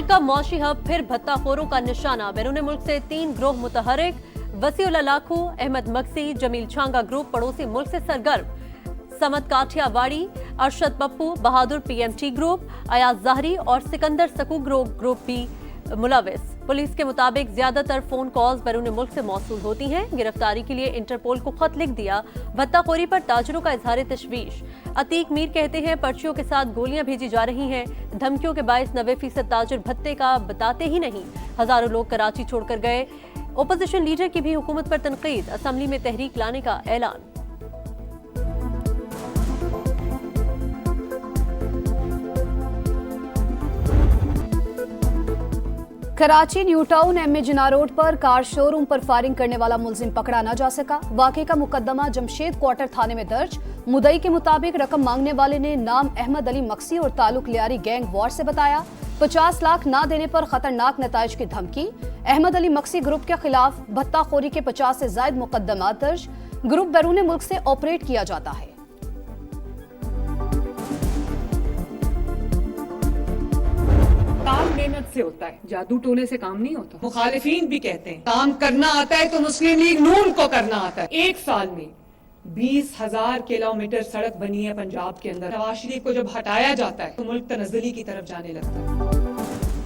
मुल्क का मौशी हब फिर भत्ताखोरों का निशाना। बैरून मुल्क से 3 गिरोह मुतहरिक, वसीउल्लाह लाखू, अहमद मक्सी, जमील छांगा ग्रुप पड़ोसी मुल्क से सरगर्म। समद काठियावाड़ी, अरशद पप्पू, बहादुर पीएमटी ग्रुप, अयाज जहरी और सिकंदर सकू ग्रुप भी मुलविस। पुलिस के मुताबिक ज्यादातर फोन कॉल्स बैरून मुल्क से मौसूल होती हैं। गिरफ्तारी के लिए इंटरपोल को खत लिख दिया। भत्ताखोरी पर ताजरों का इजहार तशवीश। अतीक मीर कहते हैं पर्चियों के साथ गोलियां भेजी जा रही हैं। धमकियों के बायस 90% ताजर भत्ते का बताते ही नहीं। हजारों लोग कराची छोड़कर गए। ओपोजिशन लीडर की भी हुकूमत पर तनकीद। असेंबली में तहरीक लाने का ऐलान। कराची न्यू टाउन एमए जिना रोड पर कार शोरूम पर फायरिंग करने वाला मुलजिम पकड़ा न जा सका। वाकये का मुकदमा जमशेद क्वार्टर थाने में दर्ज। मुदई के मुताबिक रकम मांगने वाले ने नाम अहमद अली मक्सी और ताल्लुक लियारी गैंग वॉर से बताया। 50 लाख ना देने पर खतरनाक नताइज की धमकी। अहमद अली मक्सी ग्रुप के खिलाफ भत्ताखोरी के 50 से ज्यादा मुकदमा दर्ज। ग्रुप बैरून मुल्क से ऑपरेट किया जाता है। काम मेहनत से होता है, जादू टोने से काम नहीं होता। मुखालिफिन भी कहते हैं काम करना आता है तो मुस्लिम लीग नून को करना आता है। 1 साल में 20,000 किलोमीटर सड़क बनी है पंजाब के अंदर। नवाज शरीफ को जब हटाया जाता है तो मुल्क तनज़्ज़ुली की तरफ जाने लगता है।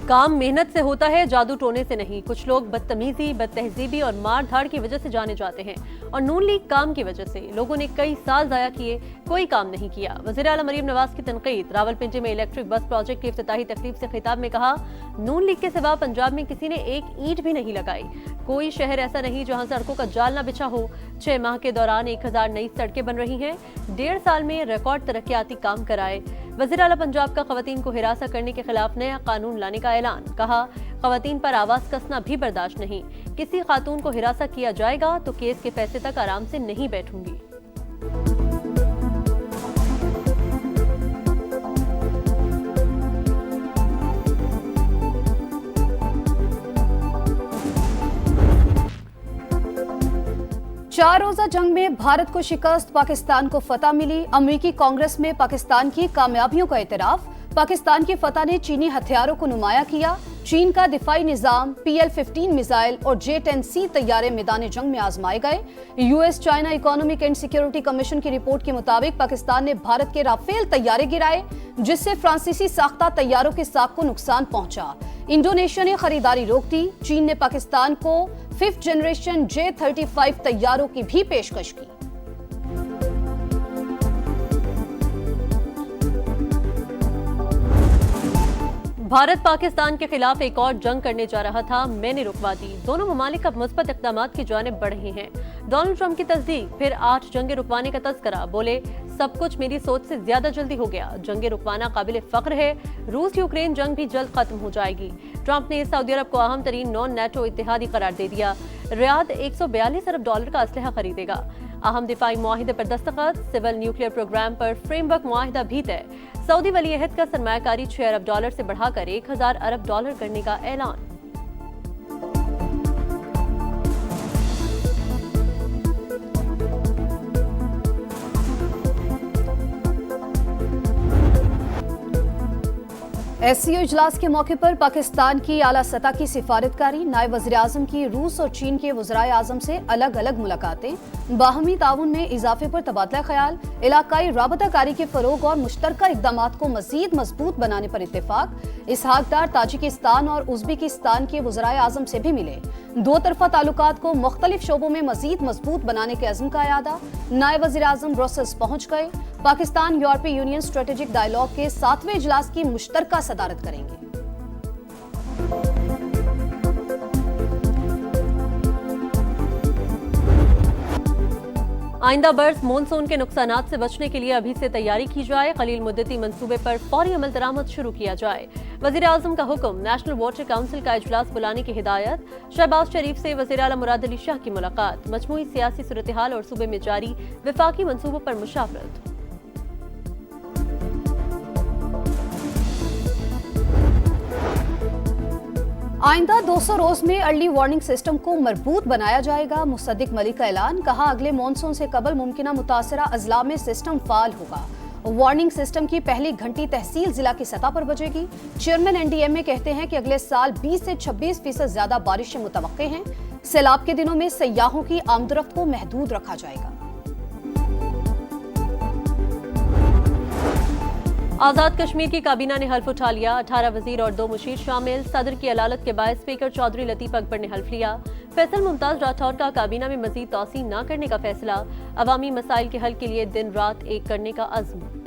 काम मेहनत से होता है, जादू टोने से नहीं। कुछ लोग बदतमीजी, बदतहजीबी और मार धाड़ की वजह से जाने जाते हैं और नून लीग काम की वजह से। लोगों ने कई साल जाया किए, कोई काम नहीं किया। वज़ीर आला मरीम नवाज की तनकीद। रावलपिंडी में इलेक्ट्रिक बस प्रोजेक्ट की इफ्तिताही तकरीब से खिताब में कहा, नून लीग के सिवा पंजाब में किसी ने एक ईंट भी नहीं लगाई। कोई शहर ऐसा नहीं जहां सड़कों का जाल न बिछा हो। 6 माह के दौरान 1000 नई सड़कें बन रही हैं। 1.5 साल में रिकॉर्ड तरक्याती काम कराए। वज़ीर आला पंजाब का खवातीन को हिरासत करने के खिलाफ नया कानून लाने का ऐलान। कहा, खवातीन पर आवाज कसना भी बर्दाश्त नहीं। किसी खातून को हिरासत किया जाएगा तो केस के फैसले तक आराम से नहीं बैठूंगी। चार रोजा जंग में भारत को शिकस्त, पाकिस्तान को फतह मिली। अमरीकी कांग्रेस में पाकिस्तान की कामयाबियों का एतराफ। पाकिस्तान की फतह ने चीनी हथियारों को नुमाया किया। चीन का दिफाई निजाम, PL-15 मिसाइल और J-10C तैयारे मैदान जंग में आजमाए गए। US China economic and security commission की रिपोर्ट के मुताबिक पाकिस्तान ने भारत के राफेल तैयारे गिराए, जिससे फ्रांसीसी साख्ता तैयारों के साख को नुकसान पहुंचा। इंडोनेशिया ने खरीदारी रोक दी। चीन ने पाकिस्तान को 5th जनरेशन J-35 तैयारों की भी पेशकश की। भारत पाकिस्तान के खिलाफ एक और जंग करने जा रहा था, मैंने रुकवा दी। दोनों ममालिक अब मुस्बत इक़दामात की जानिब बढ़ रहे हैं। डोनाल्ड ट्रंप की तस्दीक, फिर 8 जंगे रुकवाने का तज़किरा। बोले, सब कुछ मेरी सोच से ज्यादा जल्दी हो गया। जंगे रुकवाना काबिल फ़ख्र है। रूस यूक्रेन जंग भी जल्द खत्म हो जाएगी। ट्रंप ने सऊदी अरब को अहम तरीन नॉन नेटो इत्तेहादी करार दे दिया। रियाद $142 अरब का असलहा खरीदेगा। अहम दिफाई मुआहिदे पर दस्तखत। सिविल न्यूक्लियर प्रोग्राम पर फ्रेमवर्क मुआहिदा भी तय। सऊदी वली अहद का सरमायाकारी $6 अरब से बढ़ाकर $1000 अरब करने का ऐलान। SCO इजलास के मौके पर पाकिस्तान की आला सतह की सिफारतकारी। नायब वज़ीर आज़म की रूस और चीन के वज़राए आज़म से अलग अलग मुलाकातें। बाहमी ताउन में इजाफे पर तबादला ख्याल। इलाकाई राबताकारी के फरोग और मुश्तरका इक़दामात को मज़ीद मजबूत बनाने पर इत्तेफाक। इसहाक डार ताजिकिस्तान और उज़्बेकिस्तान के वज़राए आज़म से भी मिले। 2 तरफ़ा ताल्लुकात को मुख्तलिफ शोबों में मज़ीद मजबूत बनाने के अज़्म का यादा। नायब वज़ीर आज़म ब्रसेल्स पहुंच गए। पाकिस्तान यूरोपीय यूनियन स्ट्रेटेजिक डायलॉग के 7वें इजलास की मुश्तरका सदारत करेंगे। आइंदा बर्स मानसून के नुकसानात से बचने के लिए अभी से तैयारी की जाए। खलील मुद्दती मंसूबे पर फौरी अमल दरामद शुरू किया जाए। वज़ीर आज़म का हुक्म, नेशनल वाटर काउंसिल का इजलास बुलाने की हिदायत। शहबाज शरीफ से वज़ीर आला मुराद अली शाह की मुलाकात। मजमूई सियासी सूरत-ए-हाल और सूबे में जारी विफाकी मंसूबों पर मुशावरत। आइंदा 200 रोज में अर्ली वार्निंग सिस्टम को मजबूत बनाया जाएगा। मुसद्दिक मलिक का ऐलान। कहा, अगले मानसून से कबल मुमकिना मुतासरा अजला में सिस्टम फाल होगा। वार्निंग सिस्टम की पहली घंटी तहसील जिला की सतह पर बजेगी। चेयरमैन एनडीएमए कहते हैं कि अगले साल 20 से 26% ज्यादा बारिशें मुतवक्के हैं। सैलाब के दिनों में सयाहों की आमदरफ्त को महदूद रखा जाएगा। आजाद कश्मीर की काबीना ने हल्फ उठा लिया। 18 वजीर और 2 मुशीर शामिल। सदर की अदालत के बाद स्पीकर चौधरी लतीफ अकबर ने हल्फ लिया। फैसल मुमताज राठौर का काबीना में मजीद तौसी न करने का फैसला। अवामी मसाइल के हल के लिए दिन रात एक करने का अज़्म।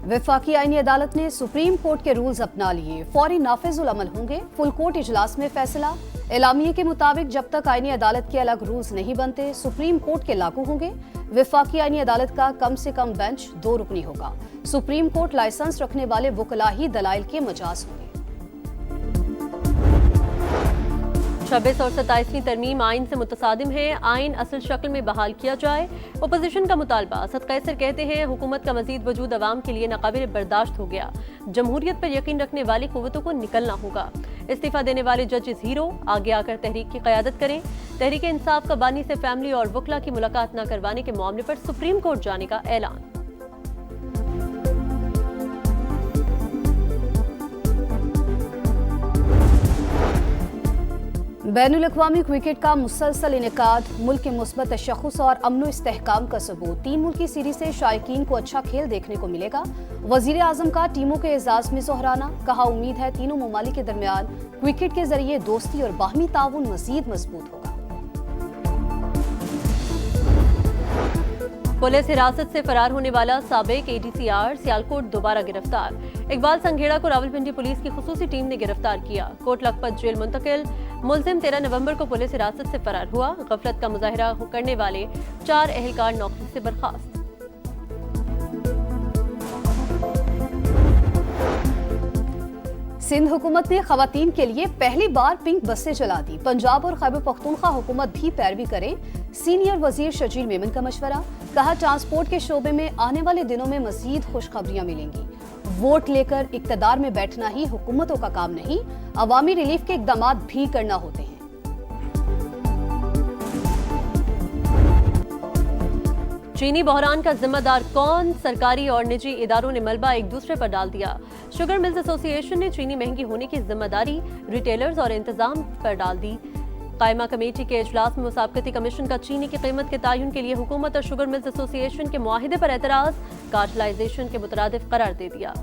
वफाकी आईनी अदालत ने सुप्रीम कोर्ट के रूल्स अपना लिए। फौरी नाफिजुल अमल होंगे। फुल कोर्ट इजलास में फैसला। एलामिये के मुताबिक जब तक आईनी अदालत के अलग रूल्स नहीं बनते, सुप्रीम कोर्ट के लागू होंगे। वफाकी आईनी अदालत का कम से कम बेंच 2 रुकनी होगा। सुप्रीम कोर्ट लाइसेंस रखने वाले वकला ही दलाइल के मजाज होंगे। 26 और 27वीं तरमीम आइन से मुतसादिम है। आइन असल शक्ल में बहाल किया जाए। ओपोजिशन का मुतालबा। असद कैसर कहते हैं हुकूमत का मजीद वजूद अवाम के लिए नाकाबिल बर्दाश्त हो गया। जमहूरियत पर यकीन रखने वाली कुव्वतों को निकलना होगा। इस्तीफा देने वाले जजेस हीरो, आगे आकर तहरीक की क़यादत करें। तहरीक इंसाफ का बानी से फैमिली और वकला की मुलाकात न करवाने के मामले पर सुप्रीम कोर्ट जाने का ऐलान। बैनुल-अक़वामी क्रिकेट का मुसलसल इनेकाद, मुल्क के मुस्बत तशख़्ख़ुस और अमन इस्तेहकाम का सबूत। 3 मुल्की सीरीज से शायकीन को अच्छा खेल देखने को मिलेगा। वज़ीर आज़म का टीमों के एजाज में जोहराना। कहा उम्मीद है तीनों ममालिक के दरमियान क्रिकेट के जरिए दोस्ती और बाहमी ताउन मज़ीद मजबूत होगा। पुलिस हिरासत से फरार होने वाला साबिक ADCR सियालकोट दोबारा गिरफ्तार। इकबाल संघेड़ा को रावलपिंडी पुलिस की खुसूसी टीम ने गिरफ्तार किया। कोट लखपत जेल मुंतकिल। मुलजिम 13 नवंबर को पुलिस हिरासत से फरार हुआ। गफलत का मुजाहिरा करने वाले 4 एहलकार नौकरी से बर्खास्त। सिंध हुकूमत ने खवातीन के लिए पहली बार पिंक बसें चला दी। पंजाब और खैबर पख्तूनख्वा हुकूमत भी पैरवी करे। सीनियर वजीर शजील मेमन का मशवरा। कहा ट्रांसपोर्ट के शोबे में आने वाले दिनों में मजीद खुशखबरियां मिलेंगी। वोट लेकर इक्तदार में बैठना ही हुकूमतों का काम नहीं, अवामी रिलीफ के इकदामात भी करना होते हैं। चीनी बहरान का जिम्मेदार कौन? सरकारी और निजी इदारों ने मलबा एक दूसरे पर डाल दिया। शुगर मिल्स एसोसिएशन ने चीनी महंगी होने की जिम्मेदारी रिटेलर्स और इंतजाम पर डाल दी। कायमा कमेटी के इजलास में मुसाबकती कमीशन का चीनी की कीमत के तयन के लिए हुकूमत और शुगर मिल्स एसोसिएशन के मुआहिदे पर एतराज। कार्टलाइजेशन के मुतरादिफ करार दे दिया।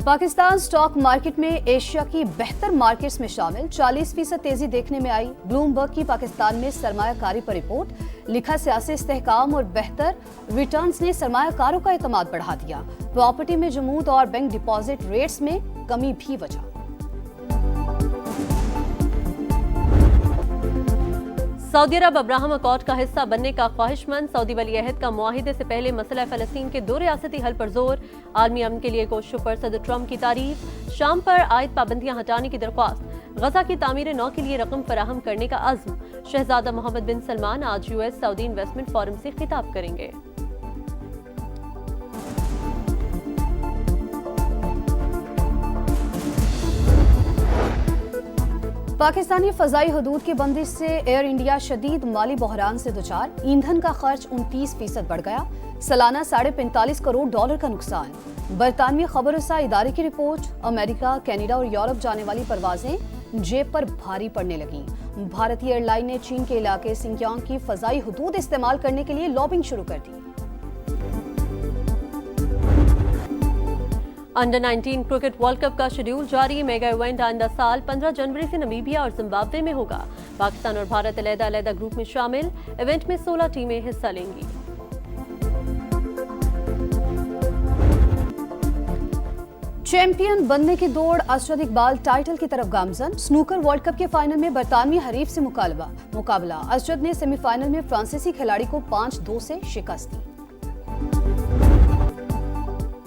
पाकिस्तान स्टॉक मार्केट में एशिया की बेहतर मार्केट्स में शामिल 40% तेजी देखने में आई। ब्लूमबर्ग की पाकिस्तान में सरमायाकारी पर रिपोर्ट। लिखा सियासी इस्तेहकाम और बेहतर रिटर्न्स ने सरमायाकारों का एतमाद बढ़ा दिया। प्रॉपर्टी में जमूद और बैंक डिपॉजिट रेट्स में कमी भी वजह। सऊदी अरब अब्राहम अकॉर्ड का हिस्सा बनने का ख्वाहिशमंद। सऊदी वली अहद का मुआहिदे से पहले मसला फ़लस्तीन के 2 रियासती हल पर जोर। आलमी अमन के लिए कोशिशों पर सदर ट्रंप की तारीफ। शाम पर आयद पाबंदियां हटाने की दरख्वास्त। गजा की तामीर नौ के लिए रकम फराहम करने का अज़्म। शहजादा मोहम्मद बिन सलमान आज US सऊदी इन्वेस्टमेंट फोरम से खिताब करेंगे। पाकिस्तानी फजाई हदूद की बंदिश से एयर इंडिया शदीद माली बहरान से दुचार। ईंधन का खर्च 29% बढ़ गया। सालाना $45.5 करोड़ का नुकसान। बरतानवी खबर रसा इदारे की रिपोर्ट। अमेरिका, कनाडा और यूरोप जाने वाली परवाजें जेब पर भारी पड़ने लगी। भारतीय एयरलाइन ने चीन के इलाके सिंकियांग की फजाई हदूद इस्तेमाल करने के लिए लॉबिंग शुरू कर दी। अंडर 19 क्रिकेट वर्ल्ड कप का शेड्यूल जारी। मेगा इवेंट आइंदा साल 15 जनवरी से नमीबिया और जिम्बाब्वे में होगा। पाकिस्तान और भारत अलग-अलग ग्रुप में शामिल। इवेंट में 16 टीमें हिस्सा लेंगी। चैंपियन बनने की दौड़। अशरद इकबाल टाइटल की तरफ गामजन। स्नूकर वर्ल्ड कप के फाइनल में बरतानवी हरीफ से मुकाबला। अशरद ने सेमीफाइनल में फ्रांसीसी खिलाड़ी को 5-2 से शिकस्त दी।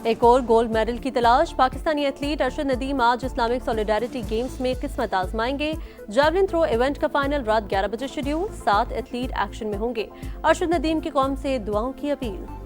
एक और गोल्ड मेडल की तलाश। पाकिस्तानी एथलीट अरशद नदीम आज इस्लामिक सॉलिडारिटी गेम्स में किस्मत आजमाएंगे। जैवलिन थ्रो इवेंट का फाइनल रात 11 बजे शेड्यूल। 7 एथलीट एक्शन में होंगे। अरशद नदीम की कौम से दुआओं की अपील।